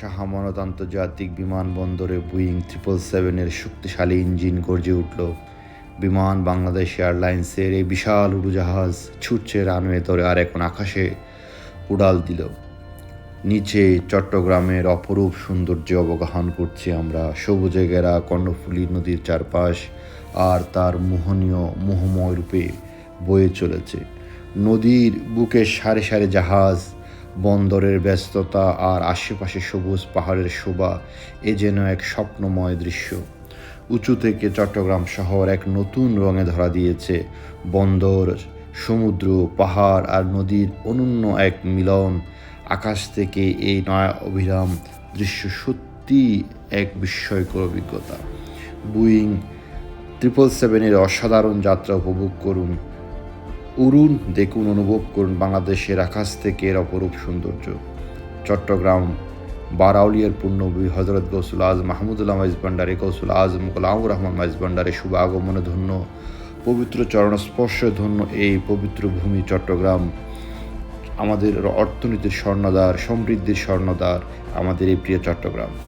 শাহ আমানত আন্তর্জাতিক বিমানবন্দরে বোয়িং 777-এর শক্তিশালী ইঞ্জিন গর্জে উঠল। বিমান বাংলাদেশ এয়ারলাইন্সের এই বিশাল উড়োজাহাজ ছুটছে রানওয়ে ধরে আর এখন আকাশে উড়াল দিল। নিচে চট্টগ্রামের অপরূপ সৌন্দর্য অবগাহন করছি আমরা। সবুজে ঘেরা কর্ণফুলী নদীর চারপাশ আর তার মোহনীয় মোহময় রূপে বয়ে চলেছে। নদীর বুকে সারি সারি জাহাজ, বন্দরের ব্যস্ততা আর আশেপাশে সবুজ পাহাড়ের শোভা, এ যেন এক স্বপ্নময় দৃশ্য। উঁচু থেকে চট্টগ্রাম শহর এক নতুন রঙে ধরা দিয়েছে। বন্দর, সমুদ্র, পাহাড় আর নদীর অনন্য এক মিলন। আকাশ থেকে এই নয়া অবিরাম দৃশ্য সত্যি এক বিস্ময়কর অভিজ্ঞতা। বোয়িং 777-এর অসাধারণ যাত্রা উপভোগ করুন, উড়ুন, দেখুন, অনুভব করুন বাংলাদেশের আকাশ থেকে এর অপরূপ সৌন্দর্য। চট্টগ্রাম বারাউলিয়ার পূর্ণভূমি হজরত গৌসুল আজম মাহমুদুল্লাহ মাইজভান্ডারি, গৌসুল আজম গোলামুর রহমান মাইজভান্ডারি শুভ আগমনে ধন্য, পবিত্র চরণস্পর্শে ধন্য এই পবিত্র ভূমি চট্টগ্রাম। আমাদের অর্থনীতির স্বর্ণদ্বার, সমৃদ্ধির স্বর্ণদ্বার আমাদের এই প্রিয় চট্টগ্রাম।